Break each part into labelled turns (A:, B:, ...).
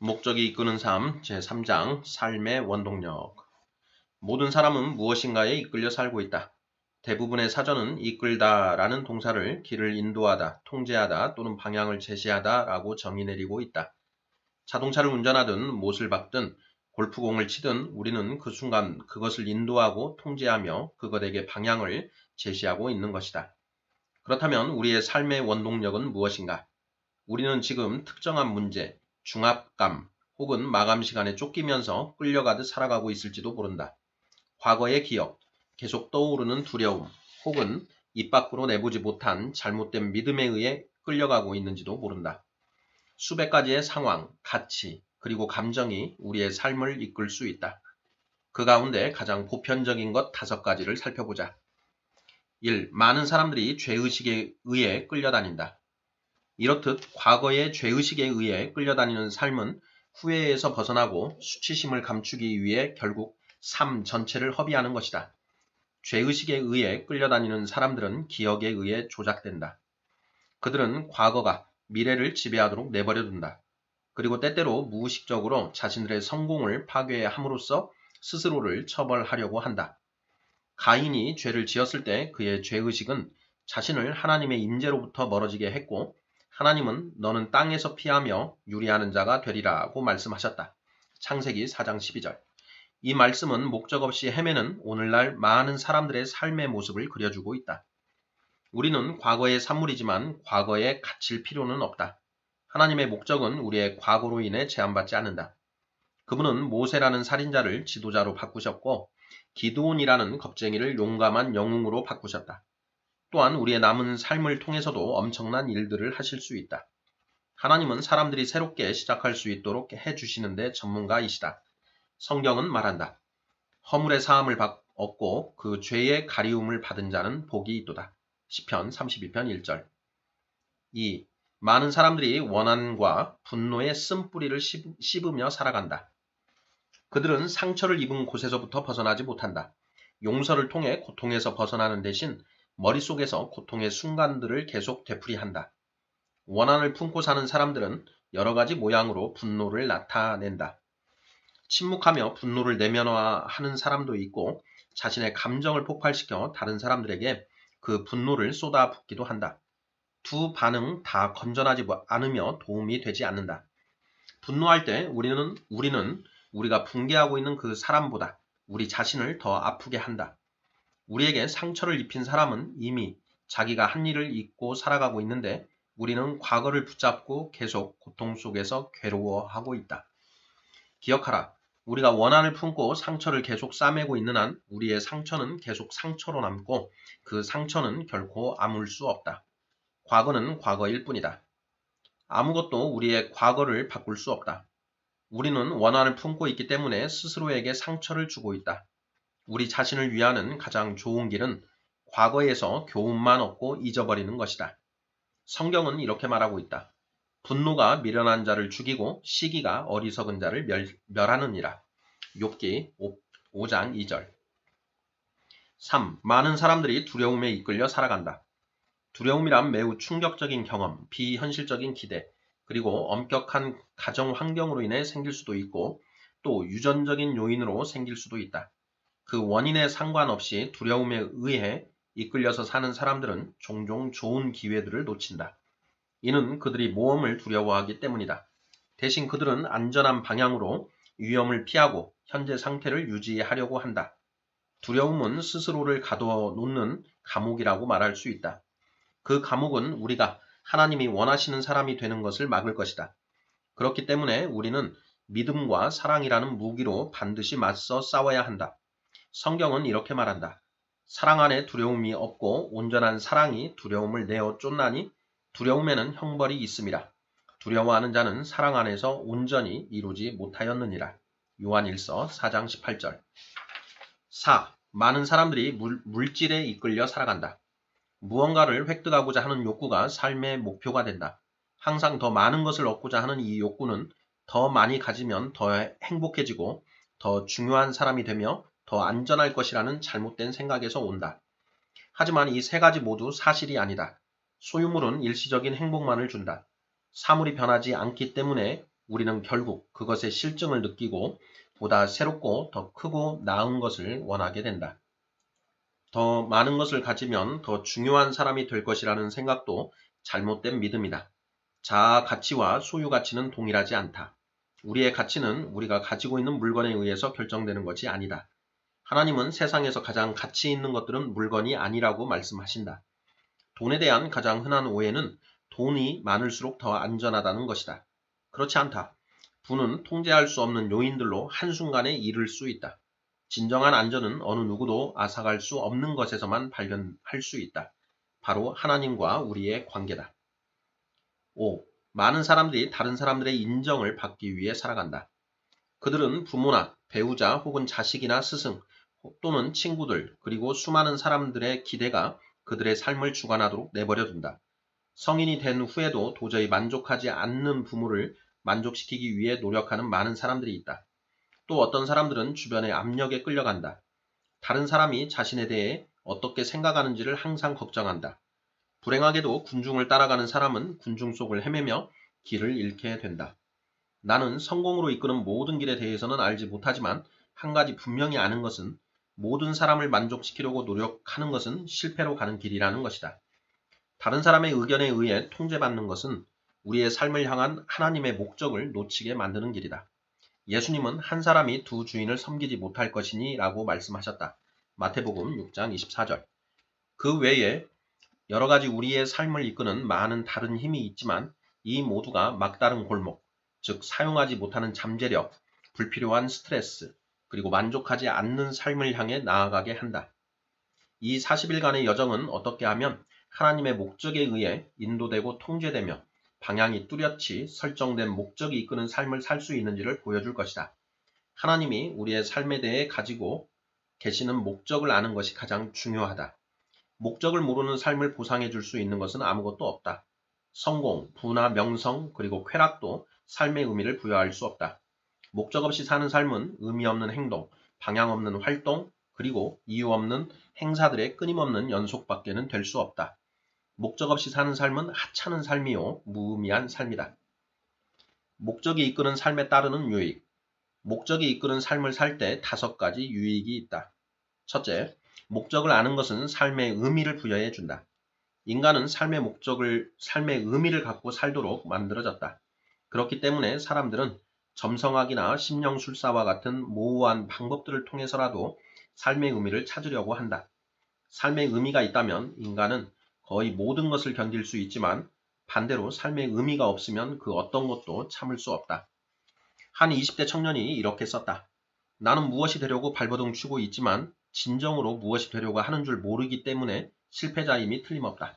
A: 목적이 이끄는 삶 제3장 삶의 원동력. 모든 사람은 무엇인가에 이끌려 살고 있다. 대부분의 사전은 이끌다 라는 동사를 길을 인도하다, 통제하다 또는 방향을 제시하다 라고 정의 내리고 있다. 자동차를 운전하든 못을 박든 골프공을 치든 우리는 그 순간 그것을 인도하고 통제하며 그것에게 방향을 제시하고 있는 것이다. 그렇다면 우리의 삶의 원동력은 무엇인가? 우리는 지금 특정한 문제, 중압감 혹은 마감 시간에 쫓기면서 끌려가듯 살아가고 있을지도 모른다. 과거의 기억, 계속 떠오르는 두려움 혹은 입 밖으로 내보지 못한 잘못된 믿음에 의해 끌려가고 있는지도 모른다. 수백 가지의 상황, 가치, 그리고 감정이 우리의 삶을 이끌 수 있다. 그 가운데 가장 보편적인 것 5가지를 살펴보자. 1. 많은 사람들이 죄의식에 의해 끌려다닌다. 이렇듯 과거의 죄의식에 의해 끌려다니는 삶은 후회에서 벗어나고 수치심을 감추기 위해 결국 삶 전체를 허비하는 것이다. 죄의식에 의해 끌려다니는 사람들은 기억에 의해 조작된다. 그들은 과거가 미래를 지배하도록 내버려둔다. 그리고 때때로 무의식적으로 자신들의 성공을 파괴함으로써 스스로를 처벌하려고 한다. 가인이 죄를 지었을 때 그의 죄의식은 자신을 하나님의 임재로부터 멀어지게 했고 하나님은 너는 땅에서 피하며 유리하는 자가 되리라고 말씀하셨다. 창세기 4장 12절. 이 말씀은 목적 없이 헤매는 오늘날 많은 사람들의 삶의 모습을 그려주고 있다. 우리는 과거의 산물이지만 과거에 갇힐 필요는 없다. 하나님의 목적은 우리의 과거로 인해 제한받지 않는다. 그분은 모세라는 살인자를 지도자로 바꾸셨고 기드온이라는 겁쟁이를 용감한 영웅으로 바꾸셨다. 또한 우리의 남은 삶을 통해서도 엄청난 일들을 하실 수 있다. 하나님은 사람들이 새롭게 시작할 수 있도록 해주시는데 전문가이시다. 성경은 말한다. 허물의 사함을 얻고 그 죄의 가리움을 받은 자는 복이 있도다. 시편 32편 1절. 2. 많은 사람들이 원한과 분노의 쓴뿌리를 씹으며 살아간다. 그들은 상처를 입은 곳에서부터 벗어나지 못한다. 용서를 통해 고통에서 벗어나는 대신 머릿속에서 고통의 순간들을 계속 되풀이한다. 원한을 품고 사는 사람들은 여러 가지 모양으로 분노를 나타낸다. 침묵하며 분노를 내면화하는 사람도 있고 자신의 감정을 폭발시켜 다른 사람들에게 그 분노를 쏟아붓기도 한다. 두 반응 다 건전하지 않으며 도움이 되지 않는다. 분노할 때 우리는 우리가 붕괴하고 있는 그 사람보다 우리 자신을 더 아프게 한다. 우리에게 상처를 입힌 사람은 이미 자기가 한 일을 잊고 살아가고 있는데 우리는 과거를 붙잡고 계속 고통 속에서 괴로워하고 있다. 기억하라. 우리가 원한을 품고 상처를 계속 싸매고 있는 한 우리의 상처는 계속 상처로 남고 그 상처는 결코 아물 수 없다. 과거는 과거일 뿐이다. 아무것도 우리의 과거를 바꿀 수 없다. 우리는 원한을 품고 있기 때문에 스스로에게 상처를 주고 있다. 우리 자신을 위하는 가장 좋은 길은 과거에서 교훈만 얻고 잊어버리는 것이다. 성경은 이렇게 말하고 있다. 분노가 미련한 자를 죽이고 시기가 어리석은 자를 멸하느니라. 욥기 5장 2절. 3. 많은 사람들이 두려움에 이끌려 살아간다. 두려움이란 매우 충격적인 경험, 비현실적인 기대, 그리고 엄격한 가정 환경으로 인해 생길 수도 있고 또 유전적인 요인으로 생길 수도 있다. 그 원인에 상관없이 두려움에 의해 이끌려서 사는 사람들은 종종 좋은 기회들을 놓친다. 이는 그들이 모험을 두려워하기 때문이다. 대신 그들은 안전한 방향으로 위험을 피하고 현재 상태를 유지하려고 한다. 두려움은 스스로를 가둬놓는 감옥이라고 말할 수 있다. 그 감옥은 우리가 하나님이 원하시는 사람이 되는 것을 막을 것이다. 그렇기 때문에 우리는 믿음과 사랑이라는 무기로 반드시 맞서 싸워야 한다. 성경은 이렇게 말한다. 사랑 안에 두려움이 없고 온전한 사랑이 두려움을 내어 쫓나니 두려움에는 형벌이 있음이라. 두려워하는 자는 사랑 안에서 온전히 이루지 못하였느니라. 요한일서 4장 18절. 4. 많은 사람들이 물질에 이끌려 살아간다. 무언가를 획득하고자 하는 욕구가 삶의 목표가 된다. 항상 더 많은 것을 얻고자 하는 이 욕구는 더 많이 가지면 더 행복해지고 더 중요한 사람이 되며 더 안전할 것이라는 잘못된 생각에서 온다. 하지만 이 3가지 모두 사실이 아니다. 소유물은 일시적인 행복만을 준다. 사물이 변하지 않기 때문에 우리는 결국 그것의 실증을 느끼고 보다 새롭고 더 크고 나은 것을 원하게 된다. 더 많은 것을 가지면 더 중요한 사람이 될 것이라는 생각도 잘못된 믿음이다. 자아 가치와 소유 가치는 동일하지 않다. 우리의 가치는 우리가 가지고 있는 물건에 의해서 결정되는 것이 아니다. 하나님은 세상에서 가장 가치 있는 것들은 물건이 아니라고 말씀하신다. 돈에 대한 가장 흔한 오해는 돈이 많을수록 더 안전하다는 것이다. 그렇지 않다. 부는 통제할 수 없는 요인들로 한순간에 이를 수 있다. 진정한 안전은 어느 누구도 앗아갈 수 없는 것에서만 발견할 수 있다. 바로 하나님과 우리의 관계다. 5. 많은 사람들이 다른 사람들의 인정을 받기 위해 살아간다. 그들은 부모나 배우자 혹은 자식이나 스승 또는 친구들 그리고 수많은 사람들의 기대가 그들의 삶을 주관하도록 내버려둔다. 성인이 된 후에도 도저히 만족하지 않는 부모를 만족시키기 위해 노력하는 많은 사람들이 있다. 또 어떤 사람들은 주변의 압력에 끌려간다. 다른 사람이 자신에 대해 어떻게 생각하는지를 항상 걱정한다. 불행하게도 군중을 따라가는 사람은 군중 속을 헤매며 길을 잃게 된다. 나는 성공으로 이끄는 모든 길에 대해서는 알지 못하지만 한 가지 분명히 아는 것은 모든 사람을 만족시키려고 노력하는 것은 실패로 가는 길이라는 것이다. 다른 사람의 의견에 의해 통제받는 것은 우리의 삶을 향한 하나님의 목적을 놓치게 만드는 길이다. 예수님은 한 사람이 두 주인을 섬기지 못할 것이니 라고 말씀하셨다. 마태복음 6장 24절. 그 외에 여러 가지 우리의 삶을 이끄는 많은 다른 힘이 있지만 이 모두가 막다른 골목, 즉 사용하지 못하는 잠재력, 불필요한 스트레스, 그리고 만족하지 않는 삶을 향해 나아가게 한다. 이 40일간의 여정은 어떻게 하면 하나님의 목적에 의해 인도되고 통제되며 방향이 뚜렷이 설정된 목적이 이끄는 삶을 살 수 있는지를 보여줄 것이다. 하나님이 우리의 삶에 대해 가지고 계시는 목적을 아는 것이 가장 중요하다. 목적을 모르는 삶을 보상해 줄 수 있는 것은 아무것도 없다. 성공, 부나 명성, 그리고 쾌락도 삶의 의미를 부여할 수 없다. 목적 없이 사는 삶은 의미 없는 행동, 방향 없는 활동, 그리고 이유 없는 행사들의 끊임없는 연속밖에는 될 수 없다. 목적 없이 사는 삶은 하찮은 삶이요, 무의미한 삶이다. 목적이 이끄는 삶에 따르는 유익. 목적이 이끄는 삶을 살 때 5가지 유익이 있다. 첫째, 목적을 아는 것은 삶의 의미를 부여해 준다. 인간은 삶의 의미를 갖고 살도록 만들어졌다. 그렇기 때문에 사람들은 점성학이나 심령술사와 같은 모호한 방법들을 통해서라도 삶의 의미를 찾으려고 한다. 삶의 의미가 있다면 인간은 거의 모든 것을 견딜 수 있지만 반대로 삶의 의미가 없으면 그 어떤 것도 참을 수 없다. 한 20대 청년이 이렇게 썼다. 나는 무엇이 되려고 발버둥 치고 있지만 진정으로 무엇이 되려고 하는 줄 모르기 때문에 실패자임이 틀림없다.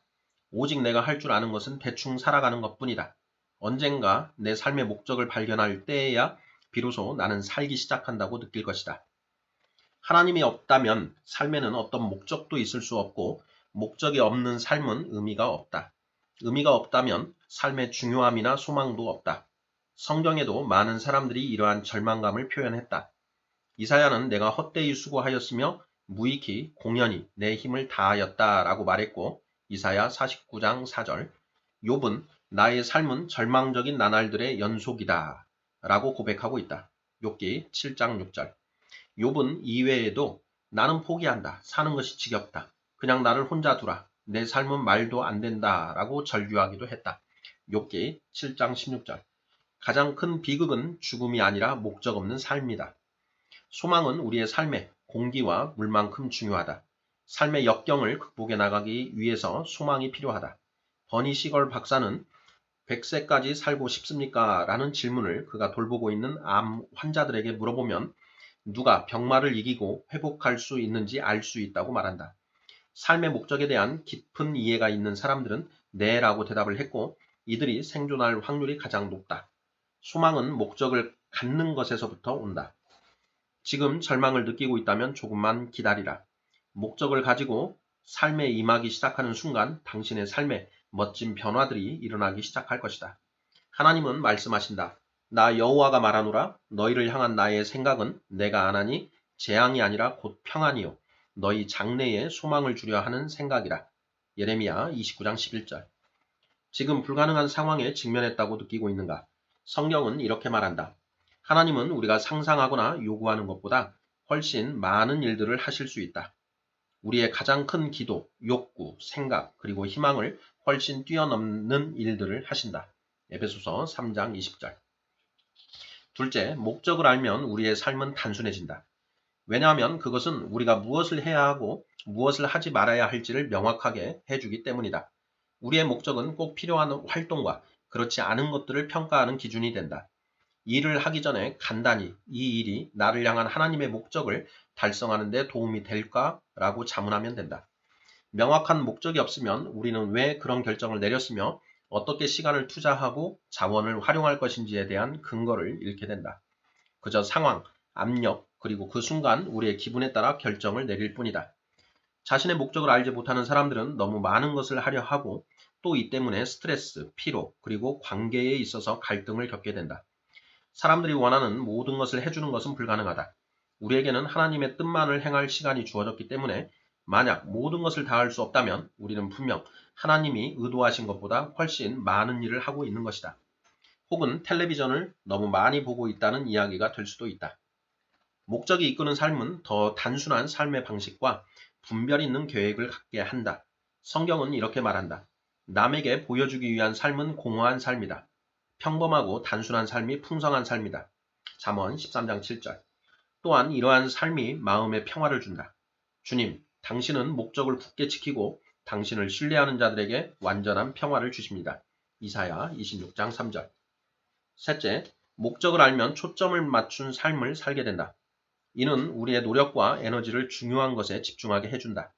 A: 오직 내가 할 줄 아는 것은 대충 살아가는 것뿐이다. 언젠가 내 삶의 목적을 발견할 때에야 비로소 나는 살기 시작한다고 느낄 것이다. 하나님이 없다면 삶에는 어떤 목적도 있을 수 없고 목적이 없는 삶은 의미가 없다. 의미가 없다면 삶의 중요함이나 소망도 없다. 성경에도 많은 사람들이 이러한 절망감을 표현했다. 이사야는 내가 헛되이 수고하였으며 무익히 공연히 내 힘을 다하였다 라고 말했고 이사야 49장 4절 욥은 나의 삶은 절망적인 나날들의 연속이다 라고 고백하고 있다. 욥기 7장 6절 욥은 이외에도 나는 포기한다. 사는 것이 지겹다. 그냥 나를 혼자 두라. 내 삶은 말도 안 된다 라고 절규하기도 했다. 욥기 7장 16절 가장 큰 비극은 죽음이 아니라 목적 없는 삶이다. 소망은 우리의 삶의 공기와 물만큼 중요하다. 삶의 역경을 극복해 나가기 위해서 소망이 필요하다. 버니 시걸 박사는 100세까지 살고 싶습니까? 라는 질문을 그가 돌보고 있는 암 환자들에게 물어보면 누가 병마를 이기고 회복할 수 있는지 알 수 있다고 말한다. 삶의 목적에 대한 깊은 이해가 있는 사람들은 네 라고 대답을 했고 이들이 생존할 확률이 가장 높다. 소망은 목적을 갖는 것에서부터 온다. 지금 절망을 느끼고 있다면 조금만 기다리라. 목적을 가지고 삶에 임하기 시작하는 순간 당신의 삶에 멋진 변화들이 일어나기 시작할 것이다. 하나님은 말씀하신다. 나 여호와가 말하노라 너희를 향한 나의 생각은 내가 안하니 재앙이 아니라 곧 평안이요 너희 장래에 소망을 주려 하는 생각이라. 예레미야 29장 11절 지금 불가능한 상황에 직면했다고 느끼고 있는가? 성경은 이렇게 말한다. 하나님은 우리가 상상하거나 요구하는 것보다 훨씬 많은 일들을 하실 수 있다. 우리의 가장 큰 기도, 욕구, 생각, 그리고 희망을 훨씬 뛰어넘는 일들을 하신다. 에베소서 3장 20절. 둘째, 목적을 알면 우리의 삶은 단순해진다. 왜냐하면 그것은 우리가 무엇을 해야 하고 무엇을 하지 말아야 할지를 명확하게 해주기 때문이다. 우리의 목적은 꼭 필요한 활동과 그렇지 않은 것들을 평가하는 기준이 된다. 일을 하기 전에 간단히 이 일이 나를 향한 하나님의 목적을 달성하는 데 도움이 될까라고 자문하면 된다. 명확한 목적이 없으면 우리는 왜 그런 결정을 내렸으며 어떻게 시간을 투자하고 자원을 활용할 것인지에 대한 근거를 잃게 된다. 그저 상황, 압력, 그리고 그 순간 우리의 기분에 따라 결정을 내릴 뿐이다. 자신의 목적을 알지 못하는 사람들은 너무 많은 것을 하려 하고 또 이 때문에 스트레스, 피로, 그리고 관계에 있어서 갈등을 겪게 된다. 사람들이 원하는 모든 것을 해주는 것은 불가능하다. 우리에게는 하나님의 뜻만을 행할 시간이 주어졌기 때문에 만약 모든 것을 다 할 수 없다면 우리는 분명 하나님이 의도하신 것보다 훨씬 많은 일을 하고 있는 것이다. 혹은 텔레비전을 너무 많이 보고 있다는 이야기가 될 수도 있다. 목적이 이끄는 삶은 더 단순한 삶의 방식과 분별 있는 계획을 갖게 한다. 성경은 이렇게 말한다. 남에게 보여주기 위한 삶은 공허한 삶이다. 평범하고 단순한 삶이 풍성한 삶이다. 잠언 13장 7절. 또한 이러한 삶이 마음의 평화를 준다. 주님, 당신은 목적을 굳게 지키고 당신을 신뢰하는 자들에게 완전한 평화를 주십니다. 이사야 26장 3절. 셋째, 목적을 알면 초점을 맞춘 삶을 살게 된다. 이는 우리의 노력과 에너지를 중요한 것에 집중하게 해준다.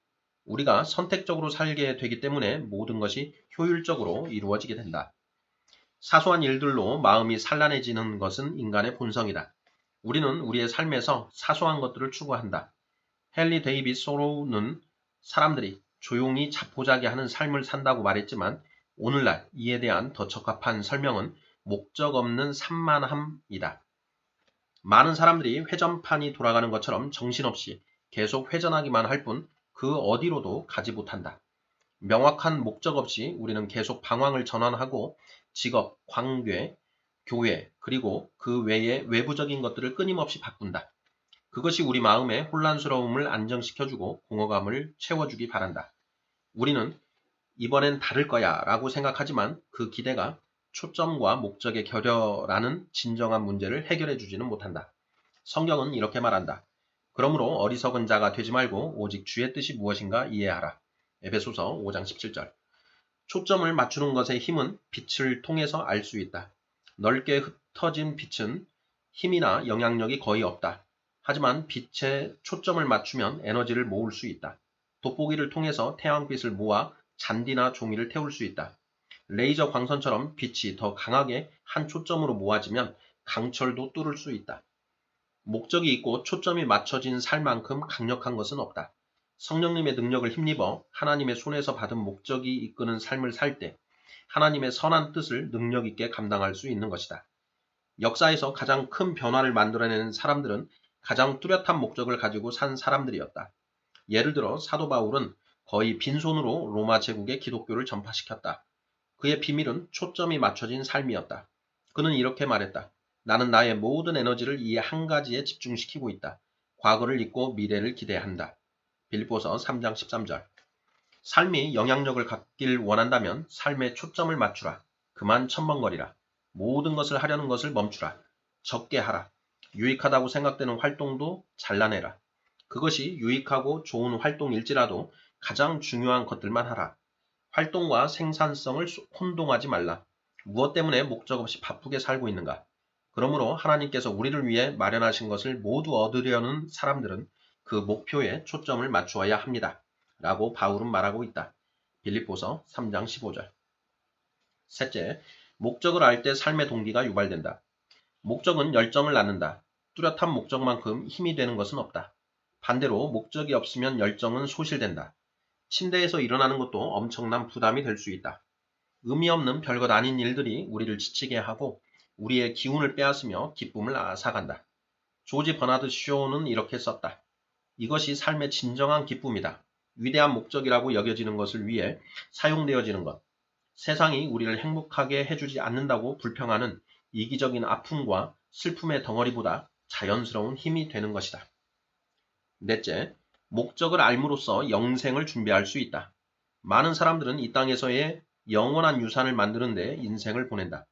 A: 우리가 선택적으로 살게 되기 때문에 모든 것이 효율적으로 이루어지게 된다. 사소한 일들로 마음이 산란해지는 것은 인간의 본성이다. 우리는 우리의 삶에서 사소한 것들을 추구한다. 헨리 데이빗 소로우는 사람들이 조용히 자포자기하는 삶을 산다고 말했지만 오늘날 이에 대한 더 적합한 설명은 목적 없는 산만함이다. 많은 사람들이 회전판이 돌아가는 것처럼 정신없이 계속 회전하기만 할 뿐 그 어디로도 가지 못한다. 명확한 목적 없이 우리는 계속 방황을 전환하고 직업, 관계, 교회, 그리고 그 외의 외부적인 것들을 끊임없이 바꾼다. 그것이 우리 마음의 혼란스러움을 안정시켜주고 공허감을 채워주기 바란다. 우리는 이번엔 다를 거야 라고 생각하지만 그 기대가 초점과 목적의 결여라는 진정한 문제를 해결해 주지는 못한다. 성경은 이렇게 말한다. 그러므로 어리석은 자가 되지 말고 오직 주의 뜻이 무엇인가 이해하라. 에베소서 5장 17절. 초점을 맞추는 것의 힘은 빛을 통해서 알 수 있다. 넓게 흩어진 빛은 힘이나 영향력이 거의 없다. 하지만 빛에 초점을 맞추면 에너지를 모을 수 있다. 돋보기를 통해서 태양빛을 모아 잔디나 종이를 태울 수 있다. 레이저 광선처럼 빛이 더 강하게 한 초점으로 모아지면 강철도 뚫을 수 있다. 목적이 있고 초점이 맞춰진 삶만큼 강력한 것은 없다. 성령님의 능력을 힘입어 하나님의 손에서 받은 목적이 이끄는 삶을 살 때 하나님의 선한 뜻을 능력 있게 감당할 수 있는 것이다. 역사에서 가장 큰 변화를 만들어내는 사람들은 가장 뚜렷한 목적을 가지고 산 사람들이었다. 예를 들어 사도 바울은 거의 빈손으로 로마 제국에 기독교를 전파시켰다. 그의 비밀은 초점이 맞춰진 삶이었다. 그는 이렇게 말했다. 나는 나의 모든 에너지를 이 한 가지에 집중시키고 있다. 과거를 잊고 미래를 기대한다. 빌립보서 3장 13절. 삶이 영향력을 갖길 원한다면 삶에 초점을 맞추라. 그만 첨벙거리라. 모든 것을 하려는 것을 멈추라. 적게 하라. 유익하다고 생각되는 활동도 잘라내라. 그것이 유익하고 좋은 활동일지라도 가장 중요한 것들만 하라. 활동과 생산성을 혼동하지 말라. 무엇 때문에 목적 없이 바쁘게 살고 있는가? 그러므로 하나님께서 우리를 위해 마련하신 것을 모두 얻으려는 사람들은 그 목표에 초점을 맞추어야 합니다. 라고 바울은 말하고 있다. 빌립보서 3장 15절. 셋째, 목적을 알 때 삶의 동기가 유발된다. 목적은 열정을 낳는다. 뚜렷한 목적만큼 힘이 되는 것은 없다. 반대로 목적이 없으면 열정은 소실된다. 침대에서 일어나는 것도 엄청난 부담이 될 수 있다. 의미 없는 별것 아닌 일들이 우리를 지치게 하고 우리의 기운을 빼앗으며 기쁨을 앗아간다. 조지 버나드 쇼는 이렇게 썼다. 이것이 삶의 진정한 기쁨이다. 위대한 목적이라고 여겨지는 것을 위해 사용되어지는 것. 세상이 우리를 행복하게 해주지 않는다고 불평하는 이기적인 아픔과 슬픔의 덩어리보다 자연스러운 힘이 되는 것이다. 넷째, 목적을 알므로써 영생을 준비할 수 있다. 많은 사람들은 이 땅에서의 영원한 유산을 만드는 데 인생을 보낸다.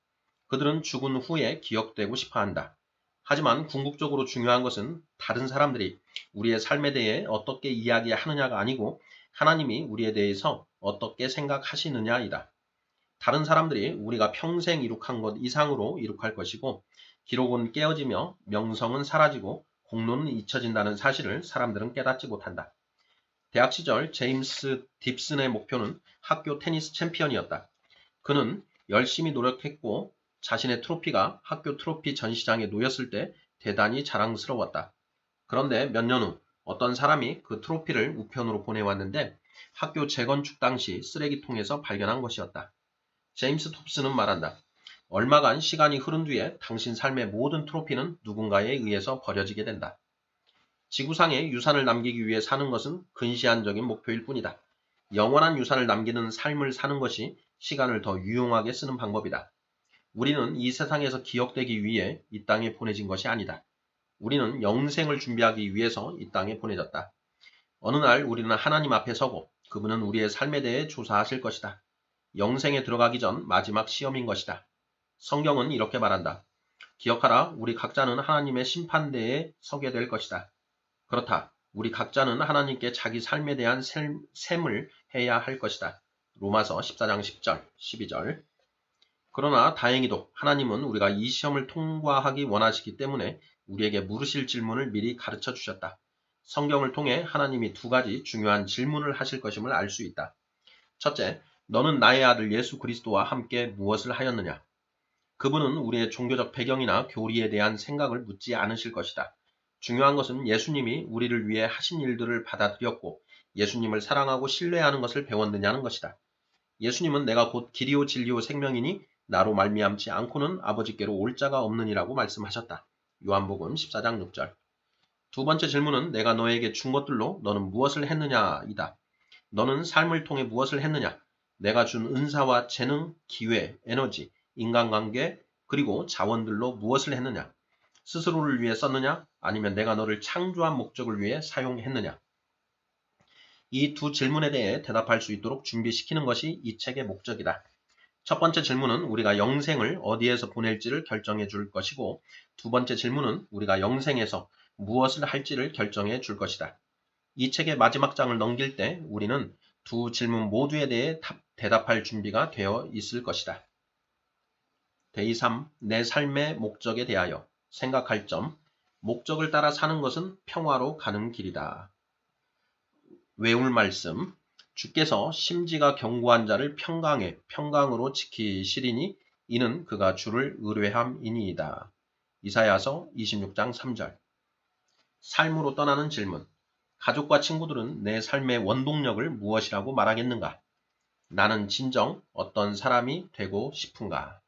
A: 그들은 죽은 후에 기억되고 싶어 한다. 하지만 궁극적으로 중요한 것은 다른 사람들이 우리의 삶에 대해 어떻게 이야기하느냐가 아니고 하나님이 우리에 대해서 어떻게 생각하시느냐이다. 다른 사람들이 우리가 평생 이룩한 것 이상으로 이룩할 것이고 기록은 깨어지며 명성은 사라지고 공로는 잊혀진다는 사실을 사람들은 깨닫지 못한다. 대학 시절 제임스 딥슨의 목표는 학교 테니스 챔피언이었다. 그는 열심히 노력했고 자신의 트로피가 학교 트로피 전시장에 놓였을 때 대단히 자랑스러웠다. 그런데 몇 년 후 어떤 사람이 그 트로피를 우편으로 보내왔는데 학교 재건축 당시 쓰레기통에서 발견한 것이었다. 제임스 톱스는 말한다. 얼마간 시간이 흐른 뒤에 당신 삶의 모든 트로피는 누군가에 의해서 버려지게 된다. 지구상에 유산을 남기기 위해 사는 것은 근시안적인 목표일 뿐이다. 영원한 유산을 남기는 삶을 사는 것이 시간을 더 유용하게 쓰는 방법이다. 우리는 이 세상에서 기억되기 위해 이 땅에 보내진 것이 아니다. 우리는 영생을 준비하기 위해서 이 땅에 보내졌다. 어느 날 우리는 하나님 앞에 서고 그분은 우리의 삶에 대해 조사하실 것이다. 영생에 들어가기 전 마지막 시험인 것이다. 성경은 이렇게 말한다. 기억하라, 우리 각자는 하나님의 심판대에 서게 될 것이다. 그렇다. 우리 각자는 하나님께 자기 삶에 대한 셈을 해야 할 것이다. 로마서 14장 10절, 12절. 그러나 다행히도 하나님은 우리가 이 시험을 통과하기 원하시기 때문에 우리에게 물으실 질문을 미리 가르쳐 주셨다. 성경을 통해 하나님이 두 가지 중요한 질문을 하실 것임을 알 수 있다. 첫째, 너는 나의 아들 예수 그리스도와 함께 무엇을 하였느냐? 그분은 우리의 종교적 배경이나 교리에 대한 생각을 묻지 않으실 것이다. 중요한 것은 예수님이 우리를 위해 하신 일들을 받아들였고 예수님을 사랑하고 신뢰하는 것을 배웠느냐는 것이다. 예수님은 내가 곧 길이요 진리요 생명이니 나로 말미암지 않고는 아버지께로 올 자가 없느니라고 말씀하셨다. 요한복음 14장 6절. 두 번째 질문은 내가 너에게 준 것들로 너는 무엇을 했느냐이다. 너는 삶을 통해 무엇을 했느냐? 내가 준 은사와 재능, 기회, 에너지, 인간관계, 그리고 자원들로 무엇을 했느냐? 스스로를 위해 썼느냐? 아니면 내가 너를 창조한 목적을 위해 사용했느냐? 이 두 질문에 대해 대답할 수 있도록 준비시키는 것이 이 책의 목적이다. 첫 번째 질문은 우리가 영생을 어디에서 보낼지를 결정해 줄 것이고 두 번째 질문은 우리가 영생에서 무엇을 할지를 결정해 줄 것이다. 이 책의 마지막 장을 넘길 때 우리는 두 질문 모두에 대해 대답할 준비가 되어 있을 것이다. 데이 3. 내 삶의 목적에 대하여 생각할 점. 목적을 따라 사는 것은 평화로 가는 길이다. 외울 말씀. 주께서 심지가 견고한 자를 평강으로 지키시리니 이는 그가 주를 의뢰함이니이다. 이사야서 26장 3절. 삶으로 떠나는 질문. 가족과 친구들은 내 삶의 원동력을 무엇이라고 말하겠는가? 나는 진정 어떤 사람이 되고 싶은가?